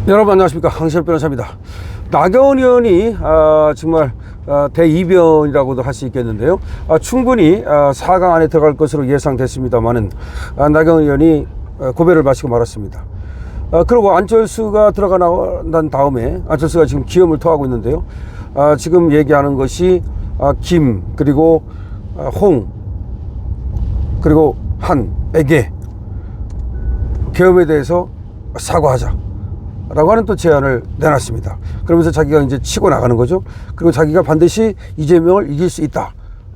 여러분 안녕하십니까, 황시열 변호사입니다. 나경원 의원이 정말 대이변이라고도 할 수 있겠는데요. 충분히 4강 안에 들어갈 것으로 예상됐습니다만은 나경원 의원이 고배를 마시고 말았습니다. 그리고 안철수가 난 다음에 안철수가 지금 기염을 토하고 있는데요. 지금 얘기하는 것이 김, 그리고 홍, 그리고 한에게 계엄에 대해서 사과하자 라고 하는 또 제안을 내놨습니다. 그러면서 자기가 이제 치고 나가는 거죠. 그리고 자기가 반드시 이재명을 이길 수 있다,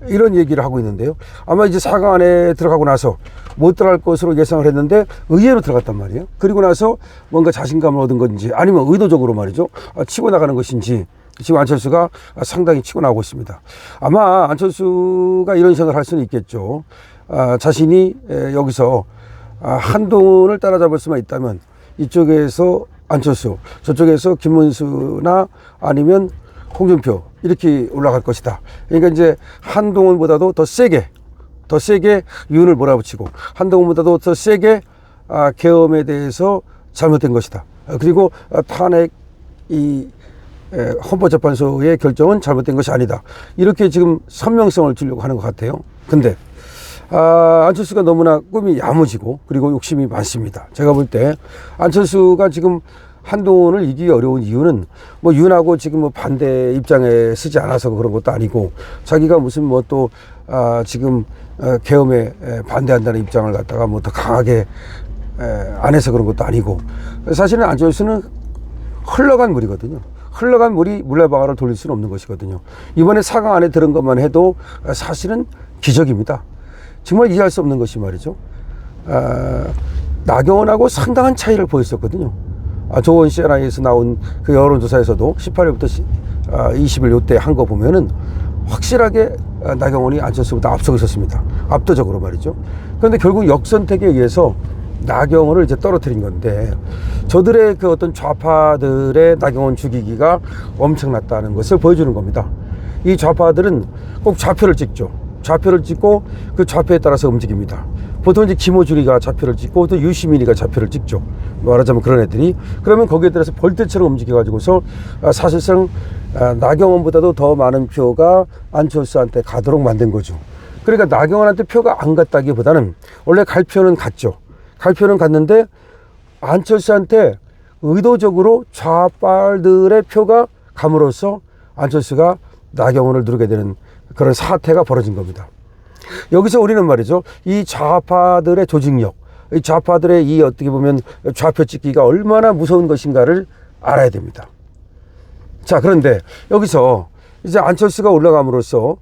이런 얘기를 하고 있는데요. 아마 이제 4강 안에 들어가고 나서 못 들어갈 것으로 예상을 했는데 의외로 들어갔단 말이에요. 그리고 나서 뭔가 자신감을 얻은 건지, 아니면 의도적으로 말이죠, 치고 나가는 것인지 지금 안철수가 상당히 치고 나오고 있습니다. 아마 안철수가 이런 생각을 할 수는 있겠죠. 자신이 여기서 한동훈을 따라잡을 수만 있다면 이쪽에서 안철수, 저쪽에서 김문수나 아니면 홍준표, 이렇게 올라갈 것이다. 그러니까 이제 한동훈보다도 더 세게 윤을 몰아붙이고, 한동훈보다도 더 세게 계엄에 대해서 잘못된 것이다. 그리고 탄핵 헌법재판소의 결정은 잘못된 것이 아니다, 이렇게 지금 선명성을 주려고 하는 것 같아요. 근데 안철수가 너무나 꿈이 야무지고 그리고 욕심이 많습니다. 제가 볼 때 안철수가 지금 한동훈을 이기기 어려운 이유는 뭐 윤하고 지금 뭐 반대 입장에 서지 않아서 그런 것도 아니고, 자기가 무슨 뭐 또 지금 계엄에 반대한다는 입장을 갖다가 뭐 더 강하게 안 해서 그런 것도 아니고, 사실은 안철수는 흘러간 물이거든요. 흘러간 물이 물레방아를 돌릴 수는 없는 것이거든요. 이번에 4강 안에 들은 것만 해도 사실은 기적입니다. 정말 이해할 수 없는 것이 말이죠, 나경원하고 상당한 차이를 보였었거든요. 조원 CNI에서 나온 그 여론조사에서도 18일부터 20일 요때 한 거 보면은 확실하게 나경원이 안철수보다 앞서고 있었습니다. 압도적으로 말이죠. 그런데 결국 역선택에 의해서 나경원을 이제 떨어뜨린 건데, 저들의 그 어떤 좌파들의 나경원 죽이기가 엄청났다는 것을 보여주는 겁니다. 이 좌파들은 꼭 좌표를 찍죠. 좌표를 찍고 그 좌표에 따라서 움직입니다. 보통 이제 김호준이가 좌표를 찍고 또 유시민이가 좌표를 찍죠. 말하자면 그런 애들이. 그러면 거기에 따라서 벌떼처럼 움직여가지고서 사실상 나경원보다도 더 많은 표가 안철수한테 가도록 만든 거죠. 그러니까 나경원한테 표가 안 갔다기보다는 원래 갈 표는 갔죠. 갈 표는 갔는데 안철수한테 의도적으로 좌빨들의 표가 감으로써 안철수가 나경원을 누르게 되는 그런 사태가 벌어진 겁니다. 여기서 우리는 말이죠, 이 좌파들의 조직력, 이 좌파들의 이 어떻게 보면 좌표 찍기가 얼마나 무서운 것인가를 알아야 됩니다. 자, 그런데 여기서 이제 안철수가 올라감으로써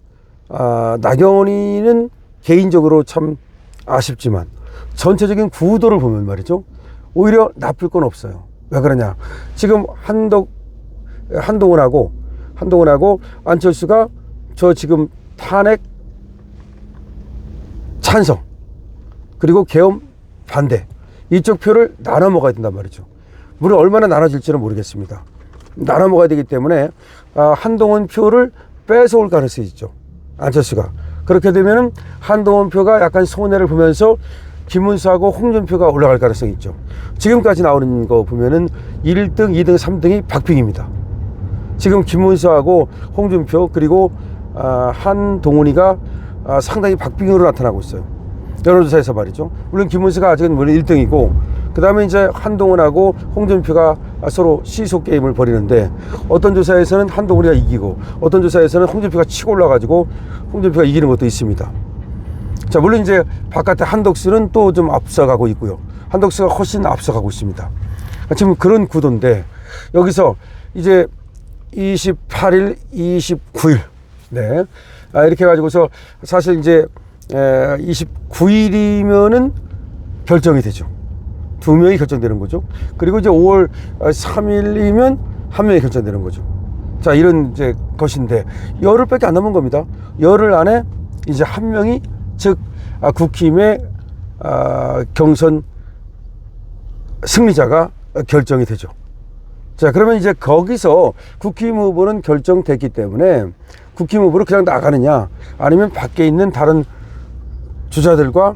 나경원이는 개인적으로 참 아쉽지만 전체적인 구도를 보면 말이죠, 오히려 나쁠 건 없어요. 왜 그러냐, 지금 한동훈하고 안철수가 저 지금 탄핵 찬성 그리고 계엄 반대, 이쪽 표를 나눠 먹어야 된단 말이죠. 물론 얼마나 나눠질지는 모르겠습니다. 나눠 먹어야 되기 때문에 한동훈 표를 뺏어올 가능성이 있죠, 안철수가. 그렇게 되면은 한동훈 표가 약간 손해를 보면서 김문수하고 홍준표가 올라갈 가능성이 있죠. 지금까지 나오는 거 보면은 1등, 2등, 3등이 박빙입니다. 지금 김문수하고 홍준표 그리고 한동훈이가 상당히 박빙으로 나타나고 있어요, 여론조사에서 말이죠. 물론 김문수가 아직은 물론 1등이고, 그 다음에 이제 한동훈하고 홍준표가 서로 시소 게임을 벌이는데, 어떤 조사에서는 한동훈이가 이기고 어떤 조사에서는 홍준표가 치고 올라가지고 홍준표가 이기는 것도 있습니다. 자, 물론 이제 바깥에 한덕수는 또 좀 앞서가고 있고요. 한덕수가 훨씬 앞서가고 있습니다. 지금 그런 구도인데, 여기서 이제 28일, 29일, 네, 이렇게 해가지고서 사실 이제 29일이면은 결정이 되죠. 2명이 결정되는 거죠. 그리고 이제 5월 3일이면 1명이 결정되는 거죠. 자, 이런 이제 것인데 열흘밖에 안 남은 겁니다. 열흘 안에 이제 1명이, 즉 국힘의 경선 승리자가 결정이 되죠. 자, 그러면 이제 거기서 국힘 후보는 결정됐기 때문에 국힘 후보로 그냥 나가느냐, 아니면 밖에 있는 다른 주자들과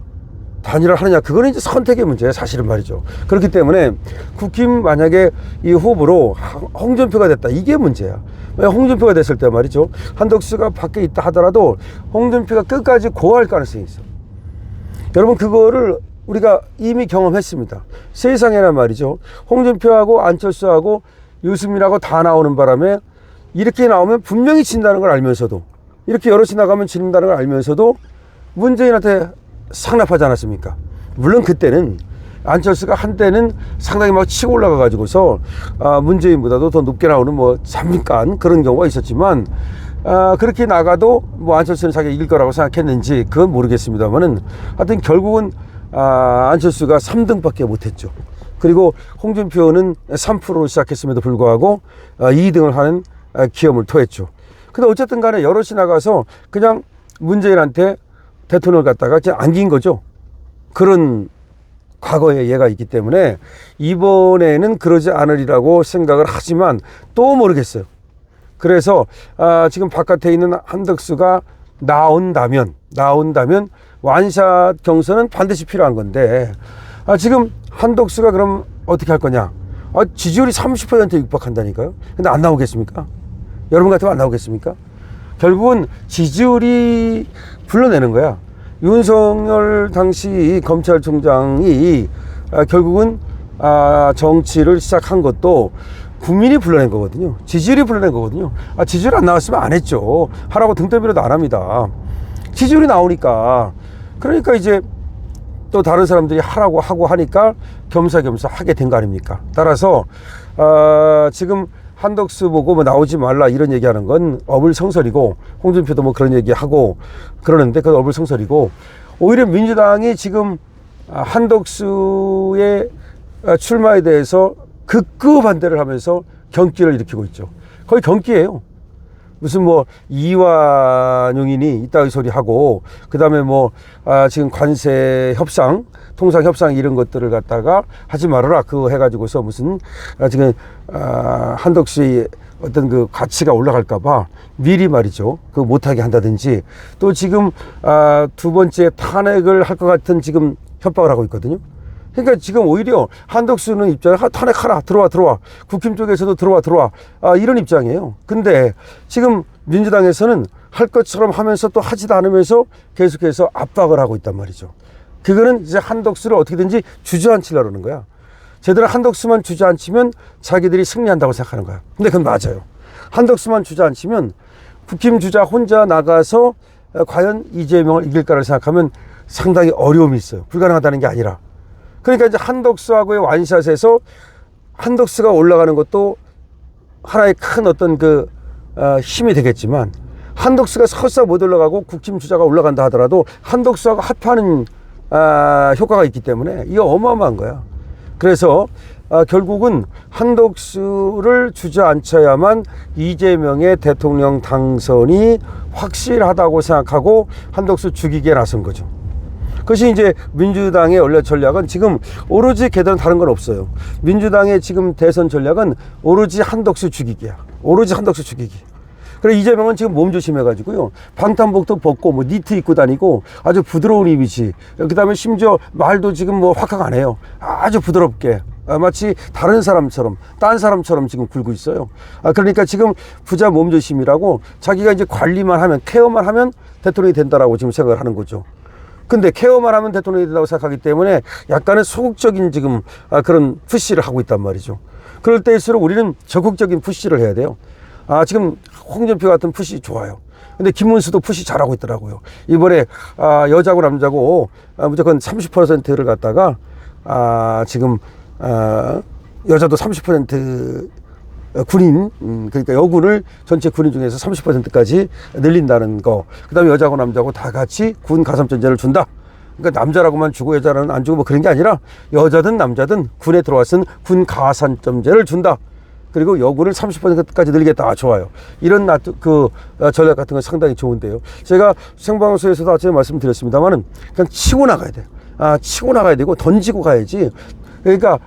단일화 하느냐, 그거는 이제 선택의 문제예요, 사실은 말이죠. 그렇기 때문에 국힘 만약에 이 후보로 홍준표가 됐다, 이게 문제야. 홍준표가 됐을 때 말이죠, 한덕수가 밖에 있다 하더라도 홍준표가 끝까지 고할 가능성이 있어. 여러분, 그거를 우리가 이미 경험했습니다. 세상에나 말이죠, 홍준표하고 안철수하고 유승민하고 다 나오는 바람에 이렇게 나오면 분명히 진다는 걸 알면서도, 이렇게 여럿이 나가면 진다는 걸 알면서도 문재인한테 상납하지 않았습니까? 물론 그때는 안철수가 한때는 상당히 막 치고 올라가 가지고서 문재인보다도 더 높게 나오는 뭐 잠깐 그런 경우가 있었지만, 그렇게 나가도 뭐 안철수는 자기가 이길 거라고 생각했는지 그건 모르겠습니다만은, 하여튼 결국은 안철수가 3등밖에 못했죠. 그리고 홍준표는 3%로 시작했음에도 불구하고 2등을 하는 기염을 토했죠. 근데 어쨌든 간에 여럿이 나가서 그냥 문재인한테 대통령을 갖다가 그냥 안긴 거죠. 그런 과거에 예가 있기 때문에 이번에는 그러지 않으리라고 생각을 하지만 또 모르겠어요. 그래서 지금 바깥에 있는 한덕수가 나온다면 완샷 경선은 반드시 필요한 건데, 지금 한덕수가 그럼 어떻게 할 거냐? 지지율이 30%에 육박한다니까요. 근데 안 나오겠습니까? 여러분 같으면 안 나오겠습니까? 결국은 지지율이 불러내는 거야. 윤석열 당시 검찰총장이 결국은 정치를 시작한 것도 국민이 불러낸 거거든요. 지지율이 불러낸 거거든요. 지지율 안 나왔으면 안 했죠. 하라고 등 떠밀어도 안 합니다. 지지율이 나오니까, 그러니까 이제 또 다른 사람들이 하라고 하고 하니까 겸사겸사 하게 된 거 아닙니까? 따라서 지금 한덕수 보고 뭐 나오지 말라 이런 얘기하는 건 어불성설이고, 홍준표도 뭐 그런 얘기하고 그러는데 그건 어불성설이고, 오히려 민주당이 지금 한덕수의 출마에 대해서 극구 반대를 하면서 경기를 일으키고 있죠. 거의 경기예요. 무슨 뭐 이완용인이 이따위 소리 하고, 그 다음에 뭐 지금 관세 협상, 통상 협상 이런 것들을 갖다가 하지 말아라 그거 해가지고서 무슨 지금 한덕수의 어떤 그 가치가 올라갈까봐 미리 말이죠, 그 못하게 한다든지, 또 지금 두 번째 탄핵을 할 것 같은 지금 협박을 하고 있거든요. 그러니까 지금 오히려 한덕수는 입장에 탄핵하라, 들어와, 국힘 쪽에서도 들어와, 이런 입장이에요. 근데 지금 민주당에서는 할 것처럼 하면서 또 하지도 않으면서 계속해서 압박을 하고 있단 말이죠. 그거는 이제 한덕수를 어떻게든지 주저앉히려고 그러는 거야. 제대로 한덕수만 주저앉히면 자기들이 승리한다고 생각하는 거야. 근데 그건 맞아요. 한덕수만 주저앉히면 국힘 주자 혼자 나가서 과연 이재명을 이길까를 생각하면 상당히 어려움이 있어요. 불가능하다는 게 아니라. 그러니까 이제 한덕수하고의 완샷에서 한덕수가 올라가는 것도 하나의 큰 어떤 힘이 되겠지만, 한덕수가 설사 못 올라가고 국힘 주자가 올라간다 하더라도 한덕수하고 합하는 효과가 있기 때문에 이게 어마어마한 거야. 그래서 결국은 한덕수를 주저앉혀야만 이재명의 대통령 당선이 확실하다고 생각하고 한덕수 죽이기에 나선 거죠. 그것이 이제 민주당의 원래 전략은 지금 오로지 걔들은 다른 건 없어요. 민주당의 지금 대선 전략은 오로지 한덕수 죽이기야. 오로지 한덕수 죽이기. 그래, 이재명은 지금 몸조심해가지고요, 방탄복도 벗고 뭐 니트 입고 다니고 아주 부드러운 이미지, 그 다음에 심지어 말도 지금 뭐 확확 안 해요. 아주 부드럽게, 마치 다른 사람처럼, 딴 사람처럼 지금 굴고 있어요. 그러니까 지금 부자 몸조심이라고 자기가 이제 관리만 하면, 케어만 하면 대통령이 된다라고 지금 생각을 하는 거죠. 근데 케어만 하면 대통령이 된다고 생각하기 때문에 약간은 소극적인 지금 그런 푸시를 하고 있단 말이죠. 그럴 때일수록 우리는 적극적인 푸시를 해야 돼요. 지금 홍준표 같은 푸시 좋아요. 근데 김문수도 푸시 잘하고 있더라고요. 이번에 여자고 남자고 무조건 30%를 갖다가 지금 여자도 30% 군인, 그러니까 여군을 전체 군인 중에서 30%까지 늘린다는 거. 그 다음에 여자고 남자고 다 같이 군 가산점제를 준다. 그러니까 남자라고만 주고 여자는 안 주고 뭐 그런 게 아니라 여자든 남자든 군에 들어왔은 군 가산점제를 준다. 그리고 여군을 30%까지 늘리겠다. 좋아요. 이런 전략 같은 건 상당히 좋은데요. 제가 생방송에서도 아침에 말씀드렸습니다만은 그냥 치고 나가야 돼요. 치고 나가야 되고 던지고 가야지. 그러니까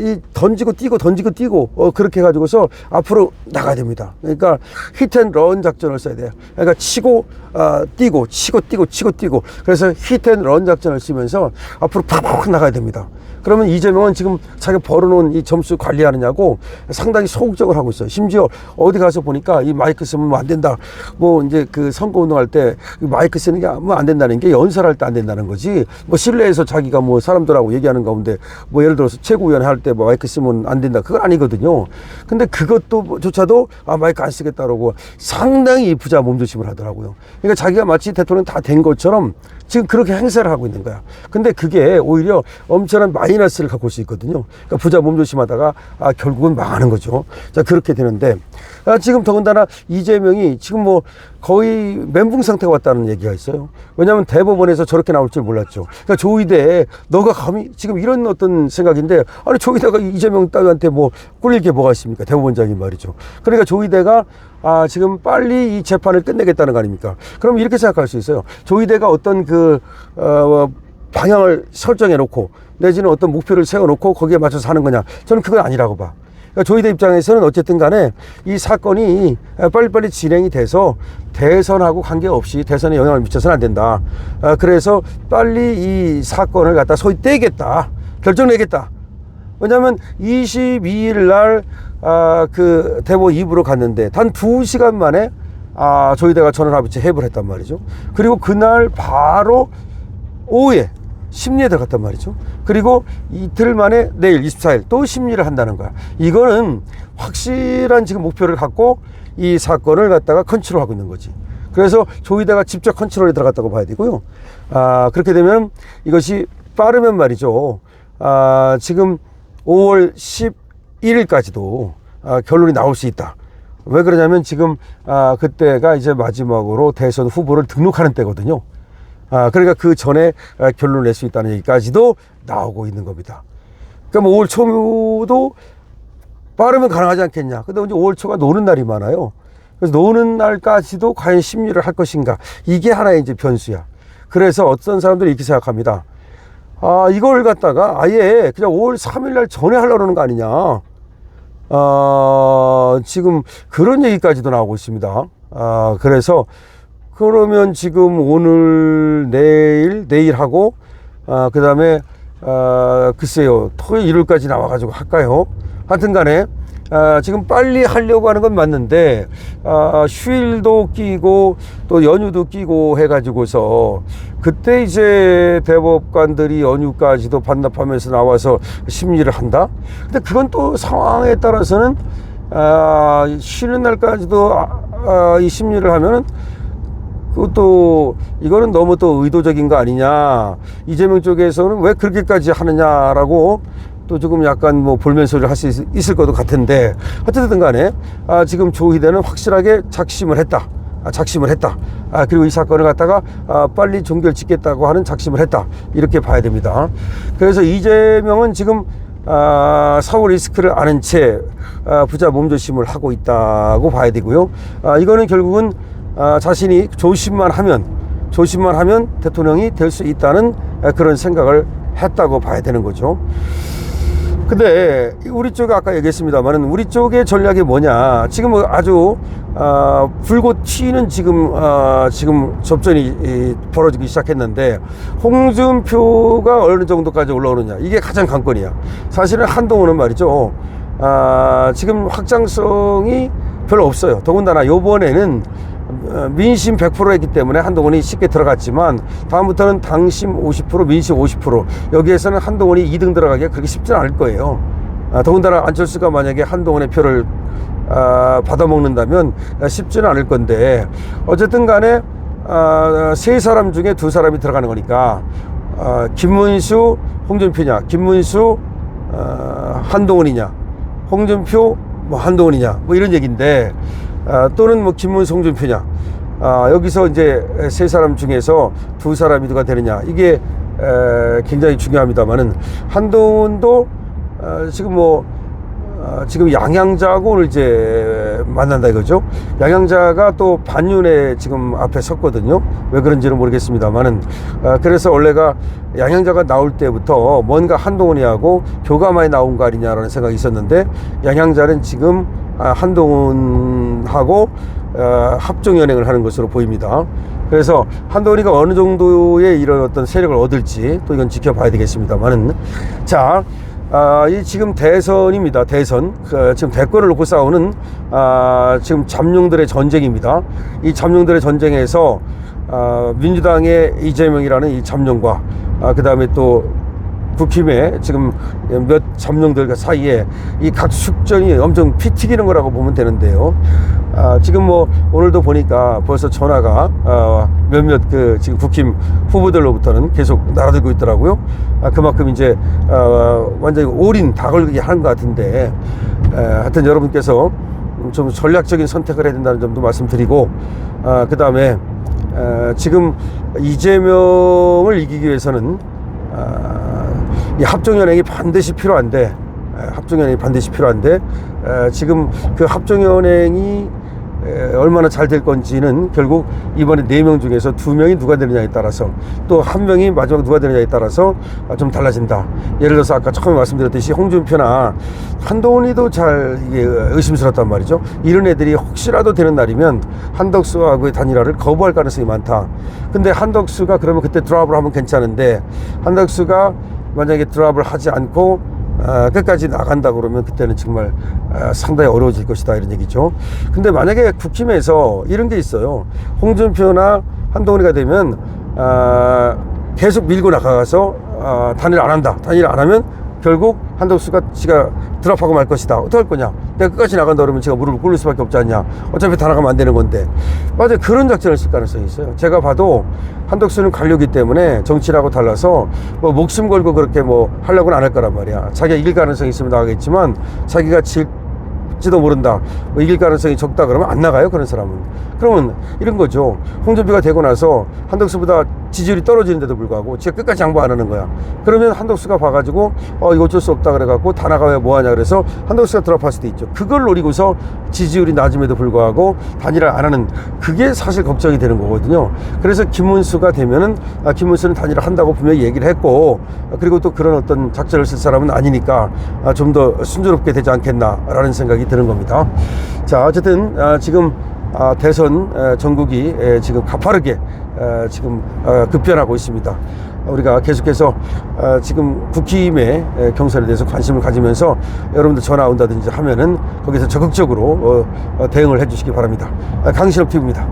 이 던지고 뛰고 그렇게 해가지고서 앞으로 나가야 됩니다. 그러니까 히트앤런 작전을 써야 돼요. 그러니까 치고 뛰고 그래서 히트앤런 작전을 쓰면서 앞으로 팍팍 나가야 됩니다. 그러면 이재명은 지금 자기가 벌어놓은 이 점수 관리하느냐고 상당히 소극적으로 하고 있어요. 심지어 어디 가서 보니까 이 마이크 쓰면 뭐 안 된다. 뭐 이제 그 선거운동할 때 마이크 쓰는 게 뭐 안 된다는 게 연설할 때 안 된다는 거지. 뭐 실내에서 자기가 뭐 사람들하고 얘기하는 가운데 뭐 예를 들어서 최고위원 할 때 뭐 마이크 쓰면 안 된다. 그건 아니거든요. 근데 그것조차도 마이크 안 쓰겠다 그러고 상당히 부자 몸조심을 하더라고요. 그러니까 자기가 마치 대통령 다 된 것처럼 지금 그렇게 행사를 하고 있는 거야. 근데 그게 오히려 엄청난 마이너스를 갖고 올 수 있거든요. 그러니까 부자 몸조심하다가 결국은 망하는 거죠. 자, 그렇게 되는데 지금 더군다나 이재명이 지금 뭐 거의 멘붕 상태가 왔다는 얘기가 있어요. 왜냐하면 대법원에서 저렇게 나올 줄 몰랐죠. 그러니까 조이대 너가 감히 지금 이런 어떤 생각인데 아니 조이대가 이재명 따위한테 뭐 꿀릴 게 뭐가 있습니까? 대법원장이 말이죠. 그러니까 조이대가 지금 빨리 이 재판을 끝내겠다는 거 아닙니까? 그럼 이렇게 생각할 수 있어요. 조이대가 어떤 방향을 설정해 놓고 내지는 어떤 목표를 세워 놓고 거기에 맞춰서 하는 거냐? 저는 그건 아니라고 봐. 그러니까 조이대 입장에서는 어쨌든 간에 이 사건이 빨리빨리 진행이 돼서 대선하고 관계없이 대선에 영향을 미쳐서는 안 된다. 그래서 빨리 이 사건을 갖다 소위 떼겠다. 결정 내겠다. 왜냐하면 22일 날 그 대법원 2부로 갔는데 단 2시간 만에 조이대가 전원합의체 해부를 했단 말이죠. 그리고 그날 바로 오후에 심리에 들어갔단 말이죠. 그리고 이틀 만에 내일 24일 또 심리를 한다는 거야. 이거는 확실한 지금 목표를 갖고 이 사건을 갖다가 컨트롤하고 있는 거지. 그래서 조이대가 직접 컨트롤에 들어갔다고 봐야 되고요. 그렇게 되면 이것이 빠르면 말이죠. 지금 5월 11일까지도 결론이 나올 수 있다. 왜 그러냐면 지금 그때가 이제 마지막으로 대선 후보를 등록하는 때거든요. 그러니까 그 전에 결론을 낼 수 있다는 얘기까지도 나오고 있는 겁니다. 그러니까 뭐 5월 초도 빠르면 가능하지 않겠냐. 근데 이제 5월 초가 노는 날이 많아요. 그래서 노는 날까지도 과연 심리를 할 것인가. 이게 하나의 이제 변수야. 그래서 어떤 사람들이 이렇게 생각합니다. 이걸 갖다가 아예 그냥 5월 3일 날 전에 하려고 그러는 거 아니냐. 지금 그런 얘기까지도 나오고 있습니다. 그래서 그러면 지금 오늘 내일 하고 그 다음에 글쎄요 토요일 일요일까지 나와가지고 할까요? 하여튼 간에 지금 빨리 하려고 하는 건 맞는데 휴일도 끼고 또 연휴도 끼고 해가지고서 그때 이제 대법관들이 연휴까지도 반납하면서 나와서 심리를 한다? 근데 그건 또 상황에 따라서는 쉬는 날까지도 이 심리를 하면은 그것도 이거는 너무 또 의도적인 거 아니냐. 이재명 쪽에서는 왜 그렇게까지 하느냐라고 또 조금 약간 뭐 볼멘 소리를 할 수 있을 것도 같은데 어쨌든 간에 지금 조희대는 확실하게 작심을 했다. 그리고 이 사건을 갖다가 빨리 종결 짓겠다고 하는 작심을 했다. 이렇게 봐야 됩니다. 그래서 이재명은 지금 사후 리스크를 아는 채 부자 몸조심을 하고 있다고 봐야 되고요. 이거는 결국은 자신이 조심만 하면 대통령이 될 수 있다는 그런 생각을 했다고 봐야 되는 거죠. 근데 우리 쪽에 아까 얘기했습니다만은 우리 쪽의 전략이 뭐냐. 지금 아주 불꽃 튀는 지금 접전이 벌어지기 시작했는데 홍준표가 어느 정도까지 올라오느냐. 이게 가장 관건이야. 사실은 한동훈은 말이죠. 지금 확장성이 별로 없어요. 더군다나 요번에는 민심 100%였기 때문에 한동훈이 쉽게 들어갔지만 다음부터는 당심 50% 민심 50% 여기에서는 한동훈이 2등 들어가기가 그렇게 쉽지는 않을 거예요. 더군다나 안철수가 만약에 한동훈의 표를 받아먹는다면 쉽지는 않을 건데 어쨌든 간에 세 사람 중에 두 사람이 들어가는 거니까 김문수 홍준표냐, 김문수 한동훈이냐, 홍준표 뭐 한동훈이냐 뭐 이런 얘기인데 또는 뭐 김문수 홍준표냐 여기서 이제 세 사람 중에서 두 사람이 누가 되느냐 이게 굉장히 중요합니다만은 한동훈도 지금 뭐 지금 양양자하고 오늘 이제 만난다 이거죠. 양양자가 또 반윤에 지금 앞에 섰거든요. 왜 그런지는 모르겠습니다만은, 그래서 원래가 양양자가 나올 때부터 뭔가 한동훈이하고 교감하에 나온 거 아니냐라는 생각이 있었는데, 양양자는 지금 한동훈하고 합종연행을 하는 것으로 보입니다. 그래서 한동훈이가 어느 정도의 이런 어떤 세력을 얻을지 또 이건 지켜봐야 되겠습니다만은, 자, 이 지금 대선입니다. 대선. 지금 대권을 놓고 싸우는 지금 잠룡들의 전쟁입니다. 이 잠룡들의 전쟁에서 민주당의 이재명이라는 이 잠룡과 그 다음에 또 국힘의 지금 몇 잠룡들 사이에 이 각 숙전이 엄청 피 튀기는 거라고 보면 되는데요. 지금 뭐 오늘도 보니까 벌써 전화가 몇몇 그 지금 국힘 후보들로부터는 계속 날아들고 있더라고요. 그만큼 이제 완전히 올인 다 걸게 하는 것 같은데, 하여튼 여러분께서 좀 전략적인 선택을 해야 된다는 점도 말씀드리고, 그 다음에 지금 이재명을 이기기 위해서는 이 합종연행이 반드시 필요한데, 지금 그 합종연행이 얼마나 잘 될 건지는 결국 이번에 4명 중에서 2명이 누가 되느냐에 따라서, 또 1명이 마지막 누가 되느냐에 따라서 좀 달라진다. 예를 들어서 아까 처음에 말씀드렸듯이 홍준표나 한동훈이도 잘 이게 의심스럽단 말이죠. 이런 애들이 혹시라도 되는 날이면 한덕수하고의 단일화를 거부할 가능성이 많다. 근데 한덕수가 그러면 그때 드랍을 하면 괜찮은데, 한덕수가 만약에 드랍을 하지 않고 끝까지 나간다 그러면 그때는 정말 상당히 어려워질 것이다, 이런 얘기죠. 근데 만약에 국힘에서 이런 게 있어요. 홍준표나 한동훈이가 되면 계속 밀고 나가서 단일 안 한다. 단일 안 하면 결국 한덕수가 지가 드랍하고 말 것이다. 어떡할 거냐? 내가 끝까지 나간다 그러면 제가 무릎을 꿇을 수밖에 없지 않냐? 어차피 다 나가면 안 되는 건데. 맞아요. 그런 작전을 쓸 가능성이 있어요. 제가 봐도 한덕수는 관료기 때문에 정치라고 달라서 뭐 목숨 걸고 그렇게 뭐 하려고는 안 할 거란 말이야. 자기가 이길 가능성이 있으면 나가겠지만, 자기가 질지도 모른다, 뭐 이길 가능성이 적다 그러면 안 나가요, 그런 사람은. 그러면 이런 거죠. 홍준표가 되고 나서 한덕수보다 지지율이 떨어지는데도 불구하고 지가 끝까지 양보 안 하는 거야. 그러면 한덕수가 봐가지고 이거 어쩔 수 없다 그래갖고 다 나가야 뭐하냐 그래서 한덕수가 드랍할 수도 있죠. 그걸 노리고서 지지율이 낮음에도 불구하고 단일화 안 하는, 그게 사실 걱정이 되는 거거든요. 그래서 김문수가 되면은 김문수는 단일화 한다고 분명히 얘기를 했고, 그리고 또 그런 어떤 작전을 쓸 사람은 아니니까 좀 더 순조롭게 되지 않겠나라는 생각이 드는 겁니다. 자, 어쨌든 지금 대선 전국이 지금 가파르게 지금 급변하고 있습니다. 우리가 계속해서 지금 국힘의 경선에 대해서 관심을 가지면서 여러분들 전화 온다든지 하면은 거기서 적극적으로 대응을 해 주시기 바랍니다. 강신업 TV입니다.